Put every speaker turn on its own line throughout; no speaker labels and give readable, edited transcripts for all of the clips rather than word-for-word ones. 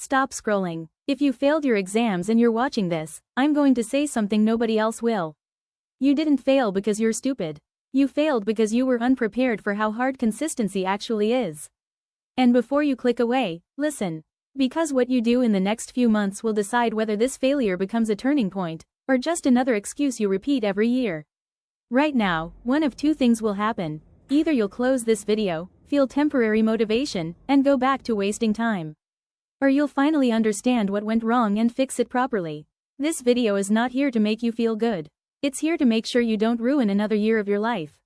Stop scrolling. If you failed your exams and you're watching this, I'm going to say something nobody else will. You didn't fail because you're stupid. You failed because you were unprepared for how hard consistency actually is. And before you click away, listen. Because what you do in the next few months will decide whether this failure becomes a turning point, or just another excuse you repeat every year. Right now, one of two things will happen. Either you'll close this video, feel temporary motivation, and go back to wasting time. Or you'll finally understand what went wrong and fix it properly. This video is not here to make you feel good. It's here to make sure you don't ruin another year of your life.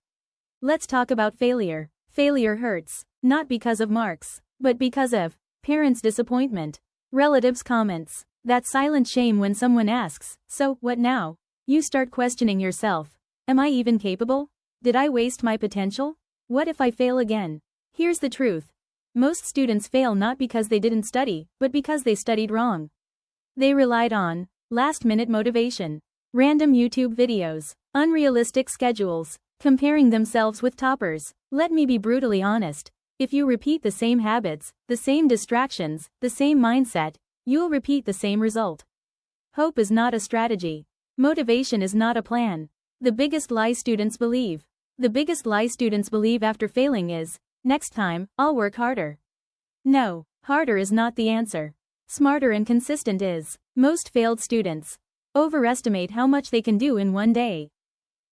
Let's talk about failure. Failure hurts, not because of marks, but because of parents' disappointment, relatives' comments, that silent shame when someone asks, "So, what now?" You start questioning yourself. Am I even capable? Did I waste my potential? What if I fail again? Here's the truth. Most students fail not because they didn't study, but because they studied wrong. They relied on last-minute motivation, random YouTube videos, unrealistic schedules, comparing themselves with toppers. Let me be brutally honest. If you repeat the same habits, the same distractions, the same mindset, you'll repeat the same result. Hope is not a strategy. Motivation is not a plan. The biggest lie students believe. The biggest lie students believe after failing is, next time, I'll work harder. No, harder is not the answer. Smarter and consistent is. Most failed students overestimate how much they can do in one day.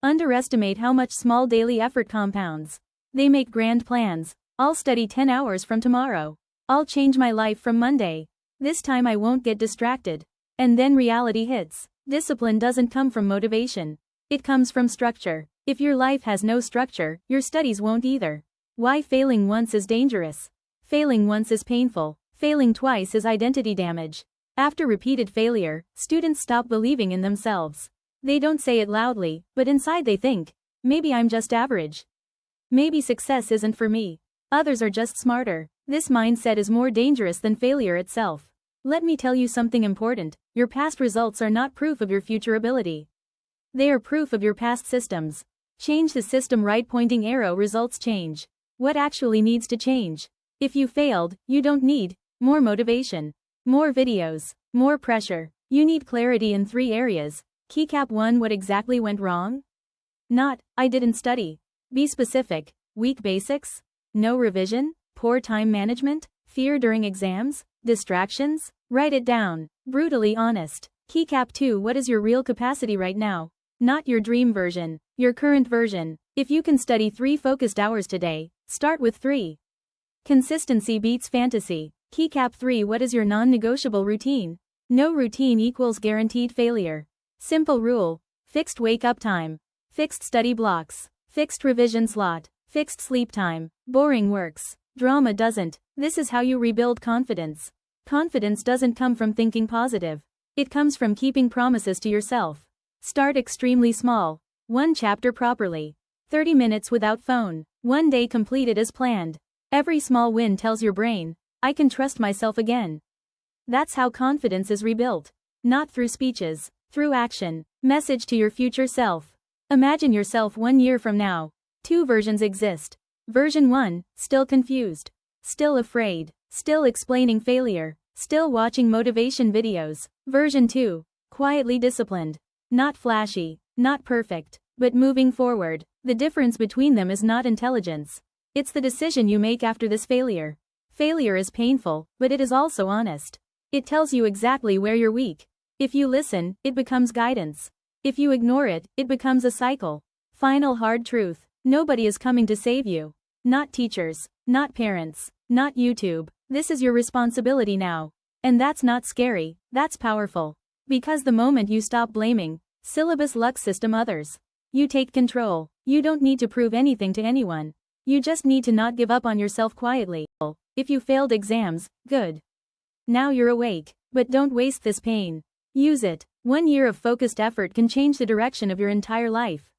Underestimate how much small daily effort compounds. They make grand plans. I'll study 10 hours from tomorrow. I'll change my life from Monday. This time I won't get distracted. And then reality hits. Discipline doesn't come from motivation. It comes from structure. If your life has no structure, your studies won't either. Why failing once is dangerous. Failing once is painful. Failing twice is identity damage. After repeated failure, students stop believing in themselves. They don't say it loudly, but inside they think, maybe I'm just average. Maybe success isn't for me. Others are just smarter. This mindset is more dangerous than failure itself. Let me tell you something important. Your past results are not proof of your future ability. They are proof of your past systems. Change the system right, pointing arrow, results change. What actually needs to change? If you failed, you don't need more motivation, more videos, more pressure. You need clarity in 3 areas. Keycap 1. What exactly went wrong? Not, I didn't study. Be specific. Weak basics? No revision? Poor time management? Fear during exams? Distractions? Write it down. Brutally honest. Keycap 2. What is your real capacity right now? Not your dream version, your current version. If you can study 3 focused hours today, start with 3. Consistency beats fantasy. Keycap 3. What is your non-negotiable routine? No routine equals guaranteed failure. Simple rule. Fixed wake-up time. Fixed study blocks. Fixed revision slot. Fixed sleep time. Boring works. Drama doesn't. This is how you rebuild confidence. Confidence doesn't come from thinking positive. It comes from keeping promises to yourself. Start extremely small. 1 chapter properly. 30 minutes without phone. 1 day completed as planned. Every small win tells your brain, I can trust myself again. That's how confidence is rebuilt. Not through speeches, through action. Message to your future self. Imagine yourself 1 year from now. 2 versions exist. Version 1, still confused. Still afraid. Still explaining failure. Still watching motivation videos. Version 2, quietly disciplined. Not flashy, not perfect, but moving forward. The difference between them is not intelligence. It's the decision you make after this failure. Failure is painful, but it is also honest. It tells you exactly where you're weak. If you listen, it becomes guidance. If you ignore it, it becomes a cycle. Final hard truth. Nobody is coming to save you. Not teachers, not parents, not YouTube. This is your responsibility now. And that's not scary, that's powerful. Because the moment you stop blaming syllabus, luck, system, others, you take control. You don't need to prove anything to anyone. You just need to not give up on yourself quietly. If you failed exams, good. Now you're awake. But don't waste this pain. Use it. 1 year of focused effort can change the direction of your entire life.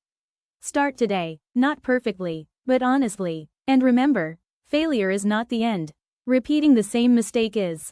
Start today, not perfectly, but honestly. And remember, failure is not the end. Repeating the same mistake is.